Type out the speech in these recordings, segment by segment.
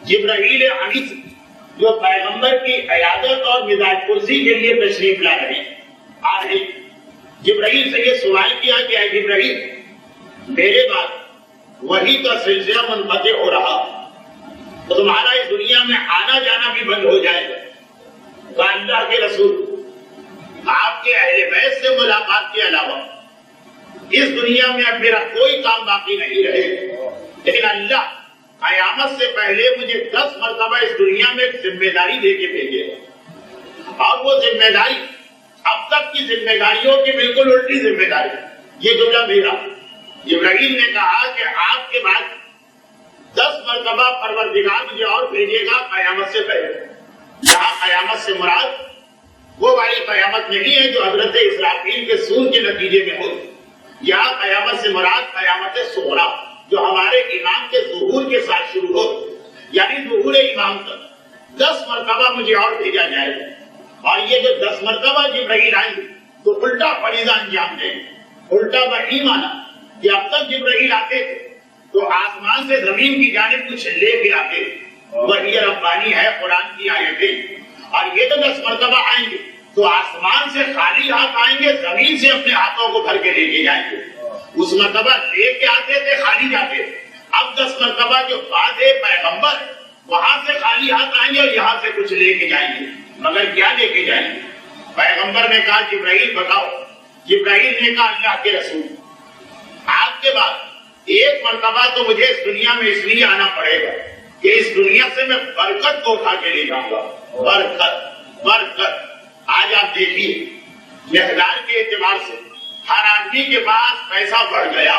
جبرائیل امین جو پیغمبر کی عیادت اور مزاج پرسی کے لیے تشریف لا رہے ہیں. آج جبرائیل سے یہ سوال کیا کہ اے جبرائیل، میرے بعد وحی کا سلسلہ منقطع ہو رہا تو تمہارا اس دنیا میں آنا جانا بھی بند ہو جائے گا. تو اللہ کے رسول، آپ کے اہل بیت سے ملاقات کے علاوہ اس دنیا میں اب میرا کوئی کام باقی نہیں رہے. لیکن اللہ قیامت سے پہلے مجھے 10 مرتبہ اس دنیا میں ایک ذمہ داری دے کے بھیجے گا، اور وہ ذمہ داری اب تک کی ذمہ داریوں کی بالکل الٹی ذمہ داری. یہ جملہ میرا. جبرائیل نے کہا کہ آپ کے بعد 10 مرتبہ پروردگار مجھے اور بھیجے گا قیامت سے پہلے. یہاں قیامت سے مراد وہ والی قیامت نہیں ہے جو حضرت اسرافیل کے سور کے نتیجے میں ہوتی. یہاں قیامت سے مراد قیامت صغریٰ جو ہمارے امام کے ظہور کے ساتھ شروع ہو، یعنی ظہور امام تک 10 مرتبہ مجھے اور بھیجا جائے گا. اور یہ جو 10 مرتبہ جبرائیل آئیں گے تو الٹا فریضہ انجام دیں گے. الٹا وحی مانا کہ اب تک جبرائیل آتے تھے تو آسمان سے زمین کی جانب کچھ لے کے آتے تھے، وحی ربانی ہے قرآن کی آیتیں. اور یہ تو 10 مرتبہ آئیں گے تو آسمان سے خالی ہاتھ آئیں گے، زمین سے اپنے ہاتھوں کو بھر کے لے کے جائیں گے. اس مرتبہ لے کے آتے تھے، خالی جاتے تھے. اب 10 مرتبہ جو بعد پیغمبر وہاں سے خالی ہاتھ آئیں گے اور یہاں سے کچھ لے کے جائیں گے. مگر کیا لے کے جائیں گے؟ پیغمبر نے کہا جبرائیل بتاؤ. جبرائیل نے کہا اللہ کے رسول، آپ کے بعد ایک مرتبہ تو مجھے اس دنیا میں اس لیے آنا پڑے گا کہ اس دنیا سے میں برکت کو اٹھا کے لے جاؤں گا. برکت برکت. آج آپ دیکھیے مقدار کے اعتبار سے ہر آدمی کے پاس پیسہ بڑھ گیا،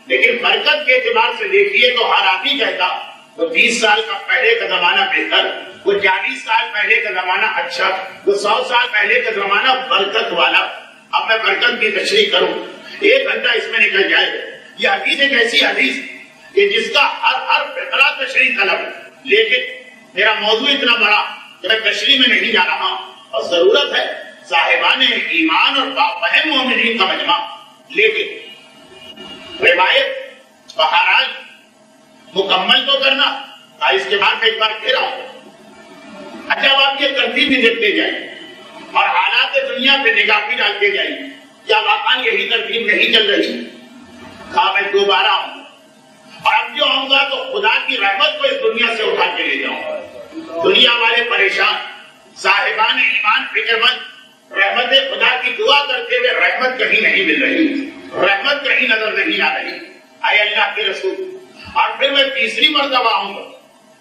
لیکن برکت کے اعتبار سے دیکھیے تو ہر آدمی کہتا وہ 20 سال کا پہلے کا زمانہ بہتر، وہ 40 سال پہلے کا زمانہ اچھا، وہ 100 سال پہلے کا زمانہ برکت والا. اب میں برکت کی تشریح کروں 1 گھنٹہ اس میں نکل جائے گا. یہ حدیث ایک ایسی حدیث کہ جس کا ہر فقرہ تشریح طلب ہے، لیکن میرا موضوع اتنا بڑا کہ میں تشریح میں نہیں جا رہا، اور ضرورت ہے صاحبان ایمان اور بافہم مومنین کا مجمع. لیکن روایت بہرحال مکمل تو کرنا، اور اس کے بعد ایک بار پھر آؤں. اچھا اب آپ یہ ترتیب بھی دیکھتے جائیں اور حالات دنیا پہ نگاہ بھی ڈالتے جائیں. کیا واقعا یہی ترتیب نہیں چل رہی؟ کہا میں دوبارہ آؤں، اور اب جو آؤں گا تو خدا کی رحمت کو اس دنیا سے اٹھا کے لے جاؤں گا. دنیا والے پریشان، صاحبان ایمان فکر مند، رحمت خدا کی دعا کرتے ہوئے رحمت کہیں نہیں مل رہی، رحمت کہیں نظر نہیں آ رہی. اے اللہ کے رسول، اور پھر میں تیسری مرتبہ آؤں گا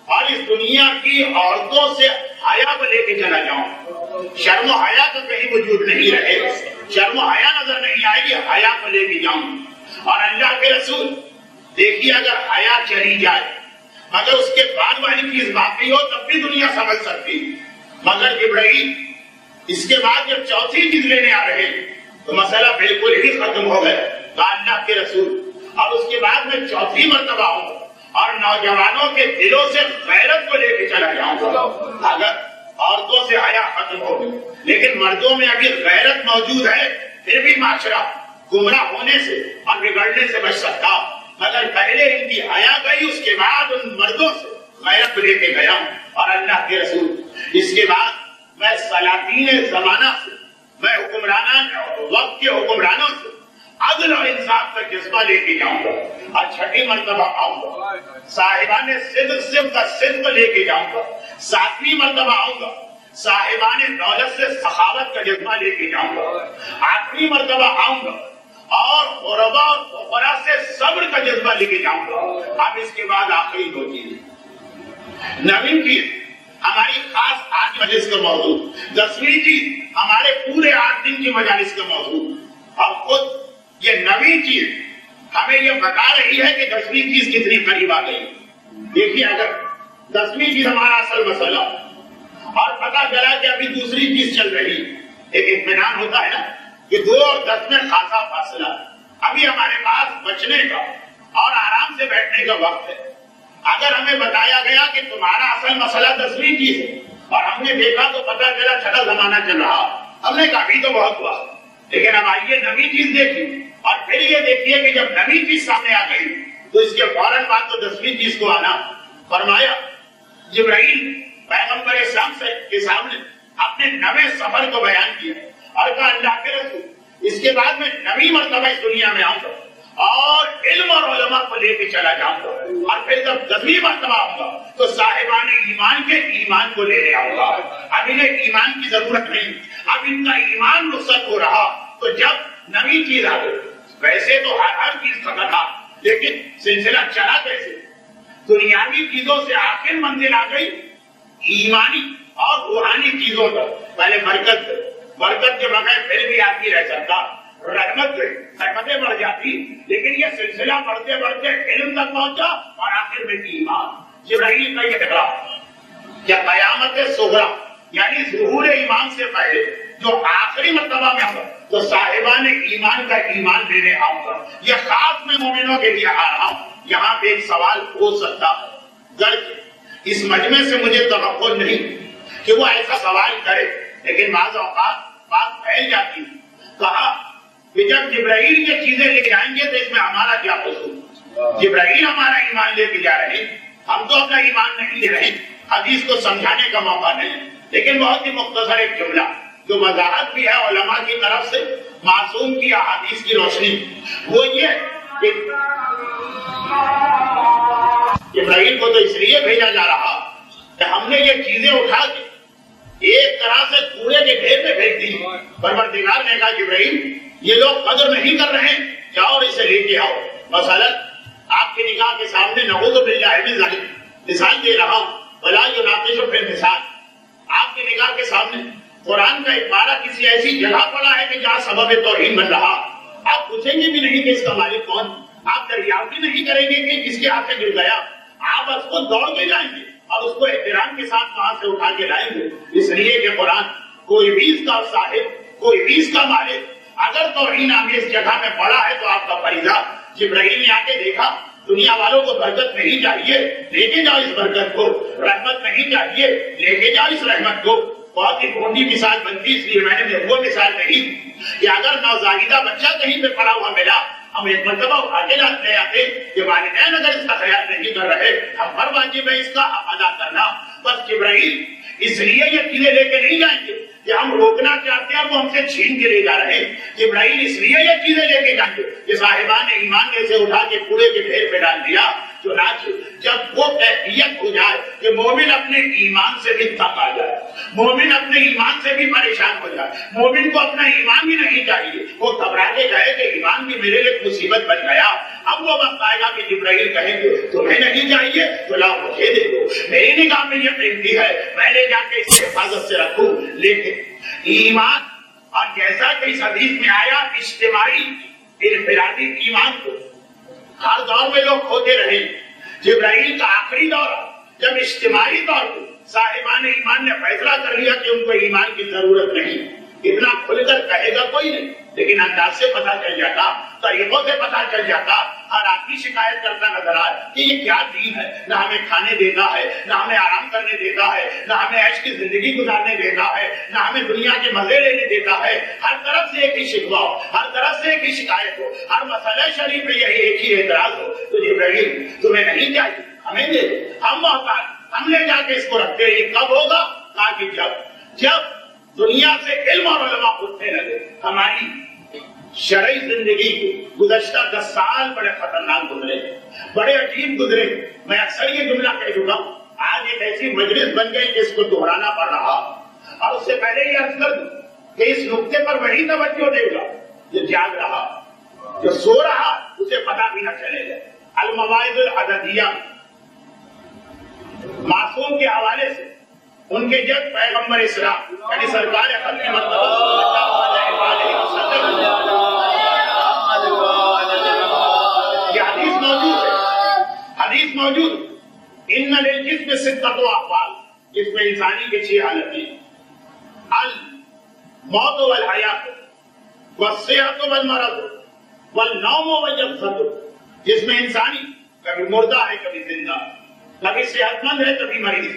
اور اس دنیا کی عورتوں سے حیا کو لے کے چلا جاؤں. شرم و حیا تو کہیں وجود نہیں رہے، شرم و حیا نظر نہیں آئے گی، حیا کو لے کے جاؤں. اور اللہ کے رسول دیکھیے اگر حیا چلی جائے مگر اس کے بعد والی چیز باقی ہو تب بھی دنیا سمجھ سکتی. مگر جبرائیل اس کے بعد جب چوتھی چیز لینے آ رہے تو مسئلہ بالکل ہی ختم ہو گیا. کہا اللہ کے رسول اب اس کے بعد میں چوتھی مرتبہ آؤں اور نوجوانوں کے دلوں سے غیرت کو لے کے چلا جاؤں گا. اگر عورتوں سے حیا ختم ہو گئی لیکن مردوں میں ابھی غیرت موجود ہے، پھر بھی معاشرہ گمراہ ہونے سے اور بگڑنے سے بچ سکتا. مگر پہلے ان کی حیا گئی، اس کے بعد ان مردوں سے غیرت کو لے کے گیا. اور اللہ کے رسول اس کے بعد میں سلاطین زمانہ سے، میں حکمرانان وقت کے حکمرانوں سے عدل اور انصاف کا جذبہ لے کے جاؤں گا. اور چھٹی مرتبہ آؤں گا صاحبان صدق کا صدق لے کے جاؤں گا. 7ویں مرتبہ آؤں گا صاحبان دولت سے سخاوت کا جذبہ لے کے جاؤں گا. 8ویں مرتبہ آؤں گا اور غربا اور فقراء سے صبر کا جذبہ لے کے جاؤں گا. اب اس کے بعد آخری 2 چیزیں. 9ویں چیز ہماری خاص آج مجلس کا موضوع، 10ویں چیز ہمارے پورے 8 دن کی مجالس کا موضوع. اور خود یہ 9ویں چیز ہمیں یہ بتا رہی ہے کہ 10ویں چیز کتنی قریب آ گئی. دیکھیے اگر 10ویں چیز ہمارا اصل مسئلہ اور پتا چلا کہ ابھی دوسری چیز چل رہی، ایک اطمینان ہوتا ہے نا کہ 2 اور 10 میں خاصا فاصلہ. ابھی ہمارے پاس بچنے کا اور آرام سے بیٹھنے کا وقت ہے. اگر ہمیں بتایا گیا کہ تمہارا اصل مسئلہ 10ویں چیز ہے اور ہم نے دیکھا تو پتا چلا چھٹا زمانہ چل رہا، ہم نے کہا ابھی تو بہت ہوا. لیکن اب آئیے 9ویں چیز دیکھیے اور پھر یہ دیکھیے کہ جب 9ویں چیز سامنے آ گئی تو اس کے فوراً بعد تو 10ویں چیز کو آنا. فرمایا جبرائیل پیغمبر اسلام کے سامنے اپنے نویں سفر کو بیان کیا اور کہا اللہ کے رسول اس کے بعد میں نویں مرتبہ اس دنیا میں آؤں گا اور علم اور علماء کو لے کے چلا جاؤں گا، اور پھر جب 10ویں مرتبہ آؤں گا تو صاحبان ایمان کے ایمان کو لے آؤں گا۔ اب انہیں ایمان کی ضرورت نہیں، اب ان کا ایمان رخصت ہو رہا تو جب نئی چیز آ گئی، ویسے تو ہر چیز ختم تھا لیکن سلسلہ چلا کیسے؟ دنیاوی چیزوں سے آخر منزل آ گئی ایمانی اور روحانی چیزوں تک۔ پہلے برکت کے بغیر پھر بھی آدمی رہ سکتا، رحمتیں بڑھ جاتی، لیکن یہ سلسلہ بڑھتے بڑھتے علم تک پہنچا اور آخر میں ایمان۔ جبرائیل کا یہ خطاب کیا قیامت صغریٰ یعنی ظہور ایمان سے پہلے جو آخری مرتبہ میں ہوگا تو صاحبان ایمان کا ایمان لینے آؤں گا، یہ خاص میں مومنوں کے لیے آ رہا ہوں۔ یہاں پہ ایک سوال ہو سکتا ہے، اس مجمع سے مجھے توقع نہیں کہ وہ ایسا سوال کرے، لیکن بعض اوقات بات پھیل جاتی ہے۔ کہا کہ جب جبرائیل یہ چیزیں لے کے آئیں گے تو اس میں ہمارا کیا قصور؟ جبرائیل ہمارا ایمان لے کے جا رہے، ہم تو اپنا ایمان نہیں لے رہے۔ حدیث کو سمجھانے کا موقع نہیں، لیکن بہت ہی مختصر ایک جملہ جو وضاحت بھی ہے علماء کی طرف سے معصوم کی احادیث کی روشنی، وہ یہ کہ جبرائیل کو تو اس لیے بھیجا جا رہا کہ ہم نے یہ چیزیں اٹھا کے ایک طرح سے کوڑے کے ڈھیر میں پھینک دی۔ پروردگار نے کہا جبرائیل یہ لوگ قدر نہیں کر رہے، جاؤ اور اسے لے کے آؤ۔ مثلا آپ کی نگاہ کے سامنے نعوذ باللہ من ذالک مثال دے رہا ہوں، ولا یناقش فی المثال۔ آپ کی نگاہ کے سامنے قرآن کا ایک پارہ کسی ایسی جگہ پڑا ہے کہ جہاں سبب توہین بن رہا، آپ پوچھیں گے بھی نہیں کہ اس کا مالک کون، آپ دریافت بھی نہیں کریں گے کہ کس کے ہاتھ سے گر گیا، آپ اس کو دوڑ کے جائیں گے اور اس کو احترام کے ساتھ وہاں سے اٹھا کے لائیں گے، اس لیے کہ قرآن کوئی بھی اس کا صاحب، کوئی بھی اس کا مالک اگر توہین آمیز جگہ میں پڑا ہے تو آپ کا فریضہ۔ جبرائیل نے آ کے دیکھا دنیا والوں کو برکت نہیں چاہیے، لے کے جاؤ اس برکت کو، رحمت نہیں چاہیے، لے کے جاؤ اس رحمت کو۔ بہت ہی بھونڈی مثال بنتی، اس لیے میں نے وہ مثال نہیں کہ اگر نوزائیدہ بچہ کہیں پہ پڑا ہوا ملا، ہم ایک مرتبہ اٹھا کے لے آتے کہ والدین اگر اس کا خیال نہیں کر رہے، ہم پر واجب ہے اس کا ادا کرنا۔ بس جبرائیل اس لیے یہ چیزیں لے کے نہیں جائیں گے کہ ہم روکنا چاہتے ہیں، وہ ہم سے چھین کے لے جا رہے ہیں۔ جبرائیل اس لیے یہ چیزیں لے کے جائیں گے کہ صاحبان ایمان نے اسے اٹھا کے کوڑے کے ڈھیر پہ ڈال دیا۔ چنانچہ جب وہ کیفیت ہو جائے کہ مومن اپنے ایمان سے بھی تنگ آ جائے، مومن اپنے ایمان سے بھی پریشان ہو جائے، مومن کو اپنا ایمان بھی نہیں چاہیے، وہ گھبرا کے کہے کہ ایمان بھی میرے لیے مصیبت بن گیا، اب وہ وقت آئے گا کہ جبرائیل کہیں گے تمہیں نہیں چاہیے تو لاؤ مجھے دے دو، میری نگاہ میں یہ قیمتی ہے، میں لے جا کے اس حفاظت سے رکھوں۔ لیکن ایمان، اور جیسا کہ اس حدیث میں آیا، اجتماعی انفرادی ایمان کو ہر دور میں لوگ کھوتے رہے۔ جبرائیل کا آخری دور جب اجتماعی طور پر صاحبان ایمان نے فیصلہ کر لیا کہ ان کو ایمان کی ضرورت نہیں، اتنا کھل کر کہے گا کوئی نہیں، لیکن انداز سے پتا چل جاتا، طریقوں سے پتا چل جاتا۔ ہر آدمی شکایت کرتا نظر آئے کہ یہ کیا دین ہے، نہ ہمیں کھانے دیتا ہے، نہ ہمیں آرام کرنے دیتا ہے، نہ ہمیں عیش کی زندگی گزارنے دیتا ہے، نہ ہمیں دنیا کے مزے لینے دیتا ہے۔ ہر طرف سے ایک ہی شکوہ ہو، ہر طرف سے ایک ہی شکایت ہو، ہر مسئلہ شریف میں یہی ایک ہی اعتراض ہو، تو جبرائیل تمہیں نہیں چاہیے، ہمیں دے، ہم محتاج، ہم لے جا کے اس کو رکھتے۔ یہ کب ہوگا؟ تاکہ جب دنیا سے علم اور علماء اٹھنے لگے۔ ہماری شرعی زندگی گزشتہ 10 سال بڑے خطرناک گزرے، بڑے عجیب گزرے۔ میں اکثر یہ جملہ کہہ چکا ہوں، آج ایک ایسی مجلس بن گئی کہ اس کو دہرانا پڑ رہا، اور اس سے پہلے یہ عرض کر دوں کہ اس نقطے پر وہی توجہ دے گا جو جاگ رہا، جو سو رہا اسے پتا بھی نہ چلے گا۔ المواعظ العددیہ معصوم کے حوالے سے ان کے جد پیغمبر اسلام یعنی سرکار ختم مرتبہ یہ حدیث موجود ہے، حدیث موجود ان للجسم ستۃ احوال، جس میں انسانی کے 6 حالتیں، الموت والحیات والصحت والمرض والنوم والجلسۃ، جس میں انسانی کبھی مردہ ہے کبھی زندہ، کبھی صحت مند ہے کبھی مریض،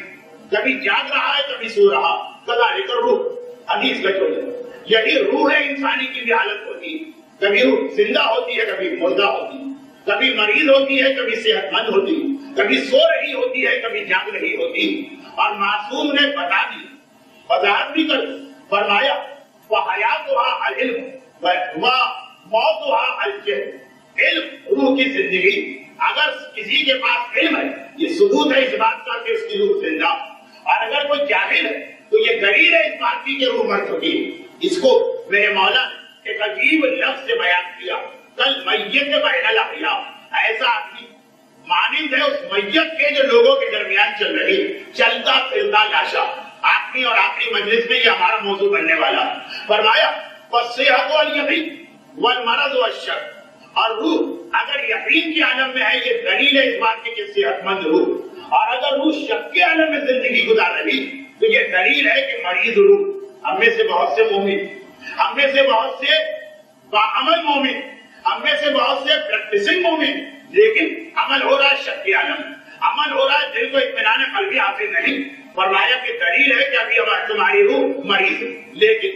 کبھی جاگ رہا ہے کبھی سو رہا، کذالک الروح، حدیث کا جملہ یہی روح ہے۔ انسانی کی بھی حالت ہوتی ہے، کبھی روح زندہ ہوتی ہے کبھی مردہ ہوتی ہے۔ کبھی مریض ہوتی ہے، کبھی صحت مند ہوتی، کبھی سو رہی ہوتی ہے، کبھی جاگ رہی ہوتی، اور معصوم نے بتا دی، وضاحت بھی کر فرمایا وحیاتها العلم وموتها الجہل، علم روح کی زندگی، اگر کسی کے پاس علم ہے یہ ثبوت ہے اس بات کا کہ اس کی روح زندہ، اور اگر کوئی جاہل ہے تو یہ دلیل ہے اس بات کی کہ روح مر چکی۔ اس کو میرے مولا نے ایک عجیب لفظ سے بیان کیا، کل میت بین الاحیاء، ایسا آدمی مانند ہے اس میت کے جو لوگوں کے درمیان چل رہی چلتا پھرتا لاشا۔ آخری اور آخری مجلس میں یہ ہمارا موضوع بننے والا۔ فرمایا والصحت والیقین والمرض والشک، اور روح اگر یقین کے عالم میں ہے یہ دلیل ہے اس بات کی کہ صحت مند روح، اور اگر روح شک کے عالم میں زندگی گزار رہی تو یہ دلیل ہے کہ مریض روح۔ ہم میں سے بہت سے مومن، ہم میں سے بہت سے باعمل مومن، ہم میں سے بہت سے پریکٹسنگ مومن، لیکن عمل ہو رہا ہے شک کے عالم، عمل ہو رہا ہے دل کو اطمینان قلبی حاصل نہیں۔ فرمایا کہ دلیل ہے کہ ابھی تمہاری روح مریض ہے، لیکن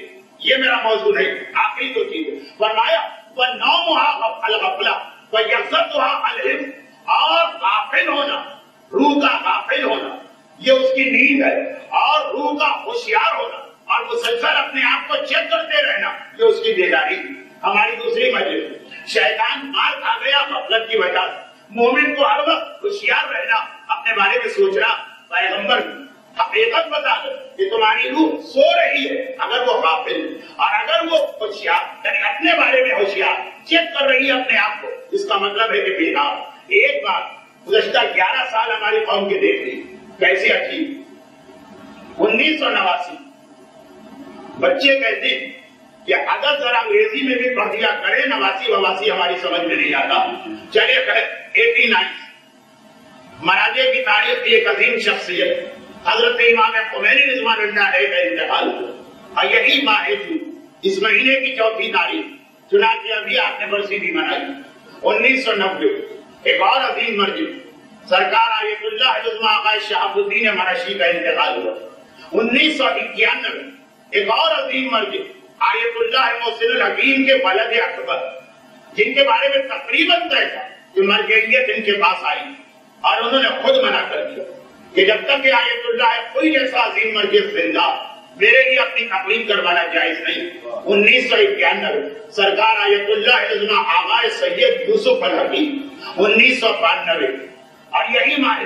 یہ میرا موضوع نہیں، آخری تو چیز ہے۔ فرمایا وَنَوْمُهَا الْغَفْلَةُ وَيَقْظَتُهَا الْحِلْمُ، اور غافل ہونا، روح کا غافل ہونا یہ اس کی نیند ہے، اور روح کا ہوشیار ہونا اور مسلسل اپنے آپ کو چیک کرتے رہنا یہ اس کی بیداری۔ ہماری دوسری مجلس شیطان مار کھا گیا غفلت کی وجہ سے، مومن کو ہر وقت ہوشیار رہنا، اپنے بارے میں سوچنا۔ پیغمبر حقیقت بتا دو کہ تمہاری روح سو رہی ہے اگر وہ غافل، اور اگر وہ ہوشیار یعنی اپنے بارے میں ہوشیار چیک کر رہی ہے اپنے آپ کو، اس کا مطلب ہے کہ بیدار۔ ایک بات گزشتہ 11 سال ہماری قوم کے دیکھ لی کیسی اچھی۔ 1989 بچے کہتے ہیں کہ اگر ذرا انگریزی میں بھی پڑھ دیا کرے نواسی وواسی ہماری سمجھ میں نہیں آتا۔ چلے 89 مراجع کی تاریخ کی ایک عظیم شخصیت حضرت امام خمینی رضوان اللہ علیہ کا انتقال ہوا، اور یہی ماہ جون اس مہینے کی 4 تاریخ، چنانچہ ابھی آپ نے برسی بھی منائی۔ 1990 ایک اور عظیم مرجع سرکار آیت اللہ عظمہ آقا شہاب الدین مرشی کا انتقال ہوا۔ 1991 ایک اور عظیم مرجع آیت اللہ محسن الحکیم کے ولد اکبر، جن کے بارے میں تقریباً طے تھا کہ مرجعیت ان کے پاس آئی، اور انہوں نے خود منع کر دیا کہ جب تک کہ آیت اللہ کوئی جیسا عظیم مرجع زندہ میرے لیے اپنی تقریر کروانا جائز نہیں۔ 1991 سرکار آیت اللہ عظمہ آغا سید یوسف الحکیم، 1992 اور یہی ماہ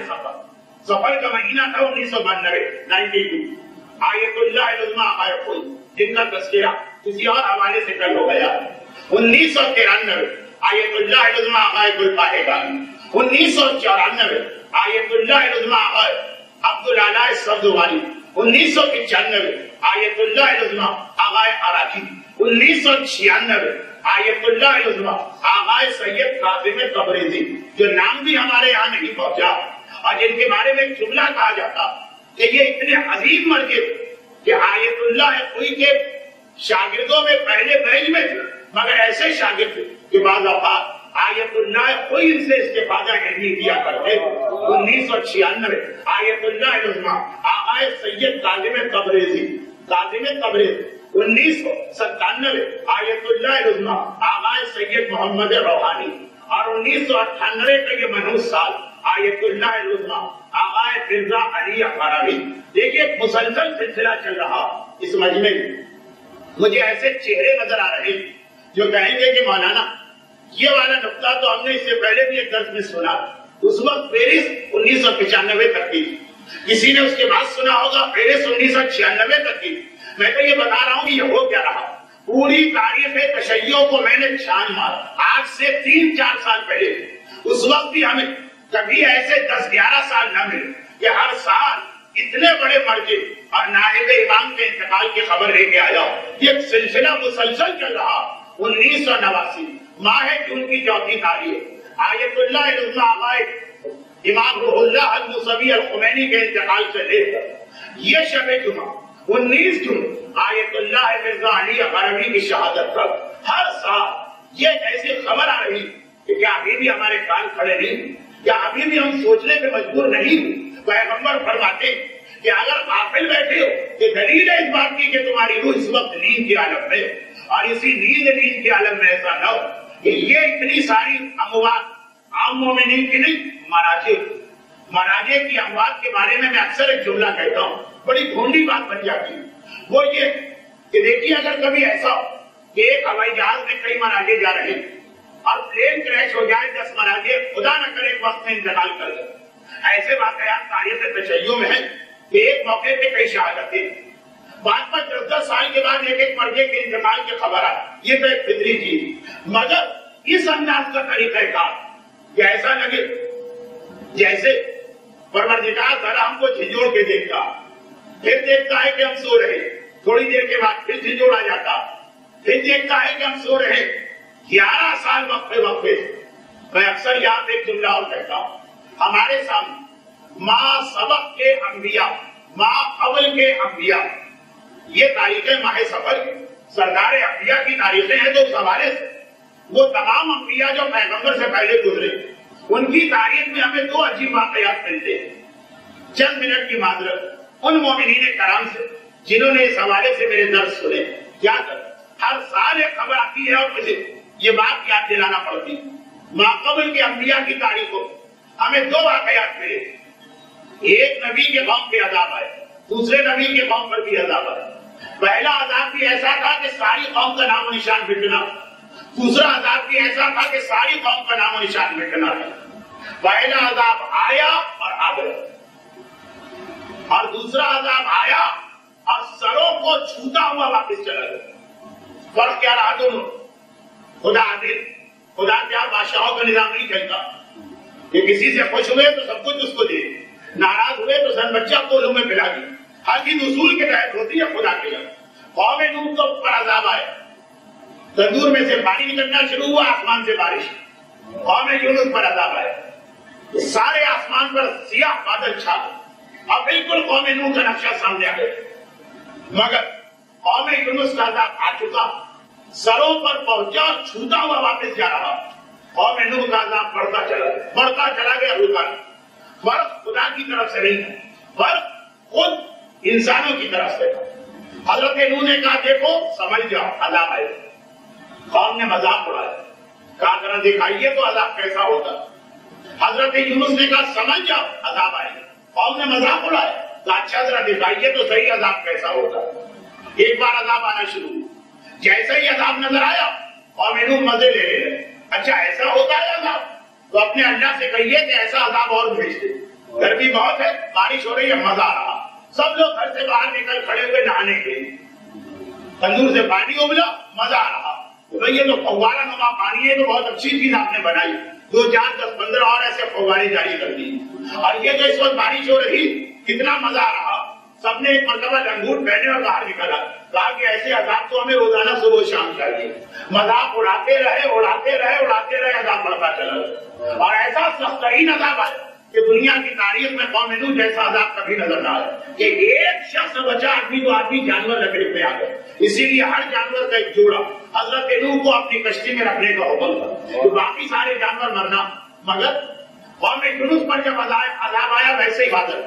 سفر کا مہینہ تھا 1992 آیت اللہ عظمہ آغا خود، جن کا تذکرہ کسی اور حوالے سے کل ہو گیا۔ 1993 آیت اللہ عظمہ آغا گلپاہگان، 1994 آیت اللہ عظمہ آغا عبدالعلی سبزوالی، 1995 آیت اللہ عظمہ آغا اراکی، 1996 آیت اللہ عظمہ آغا سید قاسم تبریزی، جو نام بھی ہمارے یہاں نہیں پہنچا، اور جن کے بارے میں جملہ کہا جاتا کہ یہ اتنے عظیم مرجع کہ آیت اللہ کوئی کے شاگردوں میں پہلے بیچ میں تھے، مگر ایسے شاگرد تھے کہ بعض اوقات آیت اللہ کوئی ان سے استفادہ علمی کیا کرتے۔ 1996 آیت اللہ عظمہ آغا سید قاسم تبریزی، 1997 آیت اللہ عظمہ آغا سید محمد روحانی، اور 1998 کا یہ منحوس سال آیت اللہ عظمہ آغا مرزا علی اخباری۔ دیکھیے مسلسل سلسلہ چل رہا اس مجمع میں، مجھے ایسے چہرے نظر آ رہے جو کہیں گے کہ مولانا یہ والا نقطہ تو ہم نے اس سے پہلے بھی ایک درس میں سنا، اس وقت پیرس 1995 تک کی، کسی نے اس کے بعد سنا ہوگا پیرس 1996 تک کی۔ میں تو یہ بتا رہا ہوں کہ یہ ہو کیا رہا، پوری تاریخ تشیع کو میں نے چھان مارا آج سے 3-4 سال پہلے، اس وقت بھی ہمیں کبھی ایسے 10-11 سال نہ ملے کہ ہر سال اتنے بڑے مرجع اور نائب امام کے انتقال کی خبر لے کے آیا۔ یہ سلسلہ مسلسل چل رہا۔ 1989 ماہ جون کی 4 تاریخ آیت اللہ عظمہ آغا امام روح اللہ الموسوی الخمینی کے انتقال سے لے کر یہ شب جمعہ 19 جون آیت اللہ مرزا علی اخباری کی شہادت تک ہر سال یہ ایسی خبر آ رہی کہ کیا ابھی بھی ہمارے کان کھڑے نہیں، کیا ابھی بھی ہم سوچنے پہ مجبور نہیں؟ پیغمبر فرماتے کہ اگر غافل بیٹھے ہو کہ دلیل ہے اس بات کی کہ تمہاری روح اس وقت نیند کے عالم میں، اور اسی نیند کے عالم میں ایسا نہ ہو کہ یہ اتنی ساری اموات عام مومنین کی نہیں، مراجع کی اموات کے بارے میں اکثر ایک جملہ کہتا ہوں، بڑی بھونڈی بات بن جاتی ہے، وہ یہ کہ دیکھیے اگر کبھی ایسا ہو کہ ایک ہوائی جہاز میں کئی مراجع جا رہے ہیں اور پلین کریش ہو جائے، 10 مراجع خدا نہ کرے ایک وقت میں انتقال کر دیں، ایسے واقعات تاریخ تشیع میں ہیں کہ ایک موقع پہ کئی شہادتیں، بعد میں 10 سال کے بعد ایک مرجع کے انتقال کی خبر آئی، یہ تو ایک فطری چیز، مگر اس انداز کا طریقہ کار کہ ایسا لگے جیسے پروردگار ذرا ہم کو جھنجھوڑ کے دیکھتا، پھر دیکھتا ہے کہ ہم سو رہے، تھوڑی دیر کے بعد پھر جھنجھوڑ آ جاتا، پھر دیکھتا ہے کہ ہم سو رہے، 11 سال وقفے میں اکثر یہاں پہ ایک جملہ اور کہتا ہوں، ہمارے سامنے ماں سبق کے انبیاء، ماں قبل کے انبیاء، یہ تاریخیں ماہ سفر سردار انبیاء کی تاریخیں ہیں، تو اس حوالے سے وہ تمام انبیاء جو پیغمبر سے پہلے گزرے ان کی تاریخ میں ہمیں 2 عجیب واقعات ملتے ہیں۔ چند منٹ کی معذرت ان مومنین کرام سے جنہوں نے اس حوالے سے میرے درس سنے، کیا کر ہر سال ایک خبر آتی ہے اور مجھے یہ بات یاد دلانا پڑتی ہے، ماقبل کے انبیاء کی تاریخوں ہمیں 2 واقعات ملے، ایک نبی کے قوم پہ عذاب آئے، دوسرے نبی کے قوم پر بھی عذاب آئے۔ پہلا عذاب بھی ایسا تھا کہ ساری قوم کا نام و نشان مٹنا، دوسرا عذاب بھی ایسا تھا کہ ساری قوم کا نام و نشان مٹنا تھا۔ پہلا عذاب آیا اور آ گیا، اور دوسرا عذاب آیا اور سروں کو چھوتا ہوا واپس چلا گیا۔ فرق کیا رہا دونوں؟ خدا عادل، خدا کیا بادشاہوں کا نظام نہیں چلتا کہ کسی سے خوش ہوئے تو سب کچھ اس کو دے، ناراض ہوئے تو سن بچہ کو لوگ میں پلا دی، ہر چیز اصول کے تحت ہوتی ہے خدا کے یہاں۔ قوم نوح کو پر عذاب آیا، تندور میں سے پانی نکلنا شروع ہوا، آسمان سے بارش۔ قوم یونس پر عذاب آیا، سارے آسمان پر سیاہ بادل چھا گئے، اب بالکل قوم نوح کا نقشہ سامنے آ گیا۔ مگر قوم یونس کا عذاب آ چکا، سروں پر پہنچا، چھوتا ہوا واپس جا رہا۔ قوم نوح کا عذاب بڑھتا چلا گیا، رکا نہیں۔ فرق خدا کی طرف سے نہیں ہے، فرق خود انسانوں کی طرف سے تھا۔ حضرت نوح نے کہا دیکھو سمجھ جاؤ عذاب آئے، قوم نے مذاق اڑایا، کہا ذرا دکھائیے تو عذاب کیسا ہوتا۔ حضرت یونس نے کہا سمجھ جاؤ عذاب آئے، قوم نے مذاق اڑایا، کہا اچھا ذرا دکھائیے تو صحیح عذاب کیسا ہوتا۔ ایک بار عذاب آنا شروع، جیسے ہی عذاب نظر آیا قوم نوح مزے لے لے، اچھا ایسا ہوتا ہے عذاب، تو اپنے اللہ سے کہیے کہ ایسا عذاب اور بھیج دے، گرمی بہت ہے، بارش ہو رہی ہے، مزہ آ رہا۔ سب لوگ گھر سے باہر نکل کھڑے ہوئے نہانے کے لیے، تندور سے پانی ابلا، مزہ آ رہا۔ بھائی یہ تو فوارہ نما پانی ہے، تو بہت اچھی چیز آپ نے بنائی، 2 4 10 15 اور ایسے فوارے جاری کر دی، اور یہ تو اس وقت بارش ہو رہی، کتنا مزہ آ رہا۔ سب نے ایک مرتبہ لنگوٹ پہنے اور باہر نکلا، کہا کہ ایسے عذاب تو ہمیں روزانہ صبح شام چاہیے۔ مذاق اڑاتے رہے، عذاب بڑھتا چلا، اور ایسا سخت ترین عذاب آیا کہ دنیا کی تاریخ میں قوم نوح جیسا عذاب کبھی نظر نہ آیا کہ ایک شخص بچا، آدمی تو آدمی جانور لکڑی پہ آ گئے۔ اسی لیے ہر جانور کا ایک جوڑا حضرت نوح کو اپنی کشتی میں رکھنے کا حکم تھا، تو باقی سارے جانور مرنا، مگر قوم یونس پر جب عذاب آیا ویسے ہی بادل،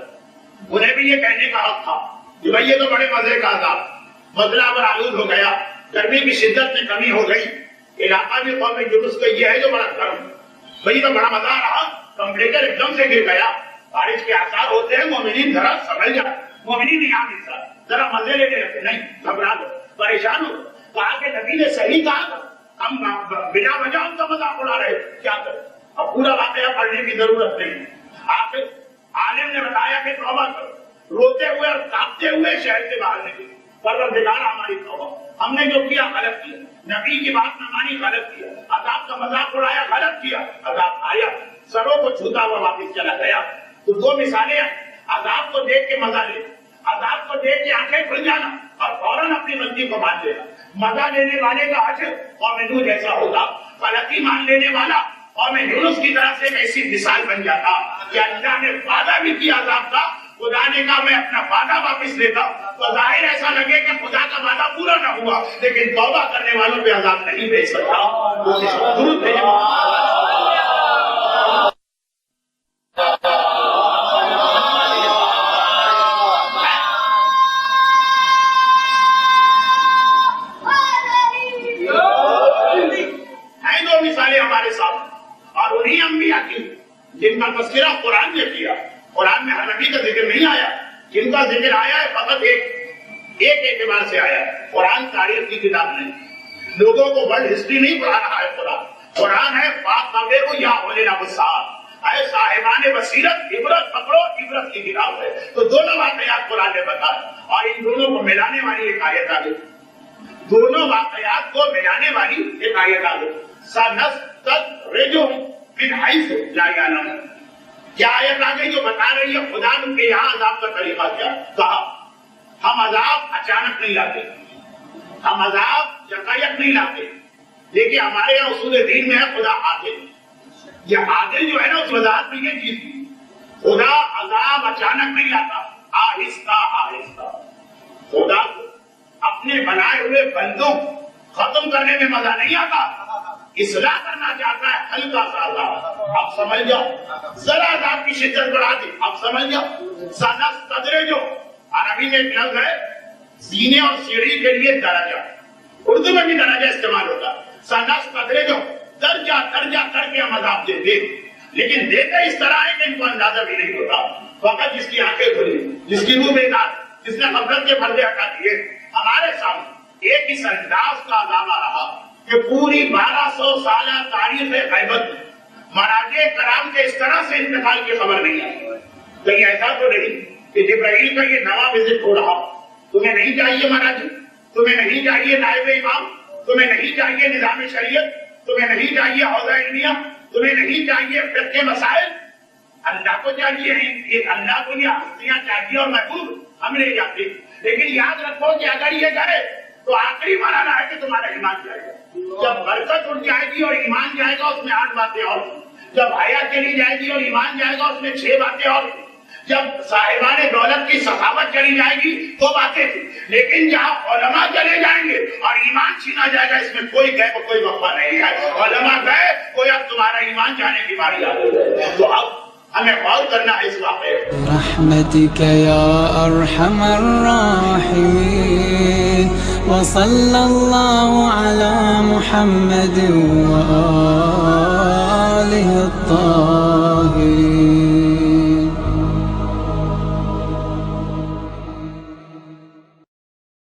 انہیں بھی یہ کہنے کا حق تھا کہ بھائی یہ تو بڑے مزے کا عذاب، بدلہ پر آلود ہو گیا، گرمی کی شدت میں کمی ہو گئی، علاقہ بھی قوم یونس کا یہ ہے جو بڑا گرم، بھائی تو بڑا مزہ آ رہا، کمپریچر ایک دم سے گر گیا، بارش کے آثار ہوتے ہیں، مومنین ذرا سمجھ جائے، مومنین یہاں نہیں ذرا مزے لینے لگے، نہیں گھبرا دو، پریشان ہو، کہا کہ نبی نے صحیح کہا تھا، ہم بنا وجہ ان کا مذاق اڑا رہے، کیا کریں، اب پورا واقعہ پڑھنے کی ضرورت نہیں، آخر عالم نے بتایا کہ توبہ کرو، روتے ہوئے اور کانپتے ہوئے شہر سے باہر نکلے، پروردگار ہماری توبہ، ہم نے جو کیا غلط کیا، نبی کی بات نہ مانی غلط کیا، عذاب کا مذاق اڑایا غلط کیا، عذاب آیا، سروں کو چھوتا ہوا واپس چلا گیا۔ تو 2 مثالیں، عذاب کو دیکھ کے مزہ لے، عذاب کو دیکھ کے آنکھیں کھل جانا اور فوراً اپنی غلطی کو مان لینا۔ مزہ لینے والے کا حشر قوم نوح جیسا ہوگا، غلطی مان لینے والا قوم یونس کی طرح سے ایسی مثال بن جاتا کہ اللہ نے وعدہ بھی کیا عذاب کا، خدا نے کہا میں اپنا وعدہ واپس لیتا، تو ظاہر ایسا لگے کہ خدا کا وعدہ پورا نہ ہوا، لیکن توبہ کرنے والوں پہ عذاب نہیں بھیج سکتا۔ درود بھیجو۔ مثالیں ہمارے ساتھ، اور انہی انبیاء جن کا ذکر آیا ہے فقط ایک اعتبار سے آیا ہے، قرآن تاریخ کی کتاب نہیں، لوگوں کو ورلڈ ہسٹری نہیں پڑھا رہا ہے قرآن ہے یا اولینا بصار، اے صاحبان بصیرت عبرت پکڑو، عبرت کی کتاب ہے۔ تو دونوں واقعات قرآن نے بتایا اور ان دونوں کو ملانے والی ایک آیت آ گئی، دونوں واقعات کو ملانے والی ایک آیت آ گئی، سنستدرجہم من حیث لا یعلمون۔ کیا آیت آ گئی جو بتا رہی ہے خدا ان کے یہاں عذاب کا طریقہ کیا؟ کہا ہم عذاب اچانک نہیں لاتے، ہم عذاب یکایک نہیں لاتے، لیکن ہمارے یہاں اصول دین میں ہے خدا عادل۔ یہ عادل جو ہے نا اس وضاحت میں یہ چیز تھی، خدا عذاب اچانک نہیں لاتا، آہستہ آہستہ۔ خدا کو اپنے بنائے ہوئے بندوں ختم کرنے میں مزہ نہیں آتا، اصلاح کرنا چاہتا ہے، ہلکا سا عذاب۔ اب سمجھ جاؤ، ذرا عذاب کی شدت بڑھا دی، اب سمجھ جاؤ۔ سنستدرجہم عربی میں ایک لفظ ہے سینے اور سیڑھی کے لیے درجہ، اردو میں بھی درجہ استعمال ہوتا ہے۔ سنستدرجہم درجہ درجہ کر کے ہم عذاب دیتے، لیکن دیتے اس طرح ہے کہ ان کو اندازہ بھی نہیں ہوتا۔ فقط جس کی آنکھیں کھلی، جس کی روح بیدار، جس نے غفلت کے پردے ہٹا دیے، ہمارے سامنے ایک ہی انداز کا عذاب آ رہا کہ پوری 1200 سالہ تاریخ غیبت میں مراجع کرام کے اس طرح سے انتقال کی خبر نہیں آئی۔ کہیں ایسا تو نہیں کہ جبرائیل کا یہ نواں وزٹ ہو رہا، تمہیں نہیں چاہیے مراجع، تمہیں نہیں چاہیے نائب امام، تمہیں نہیں چاہیے نظام شریعت، تمہیں نہیں چاہیے حوزہ علمیہ، تمہیں نہیں چاہیے فقہ مسائل، اللہ کو چاہیے، ایک اللہ کو یہ ہستیاں چاہیے اور محبوب ہم لے جاتے۔ لیکن یاد رکھو کہ اگر یہ جائے تو آخری مرانا ہے کہ تمہارا ایمان جائے گا۔ جب برکت اٹھ جائے گی اور ایمان جائے گا اس میں 8 باتیں اور، جب حیا چلی جائے گی اور ایمان جائے گا اس میں 6 باتیں اور، جب صاحبان دولت کی سخاوت چلی جائے گی 2 باتیں تھی، لیکن جہاں علماء چلے جائیں گے اور ایمان چھینا جائے گا اس میں کوئی غیب کوئی وقفہ نہیں ہے۔ علماء گئے کوئی اب تمہارا ایمان جانے کی باری آ گئی، تو اب ہمیں غور کرنا ہے اس واقعے برحمتک یا ارحم الراحمین وصلی اللہ علی محمد و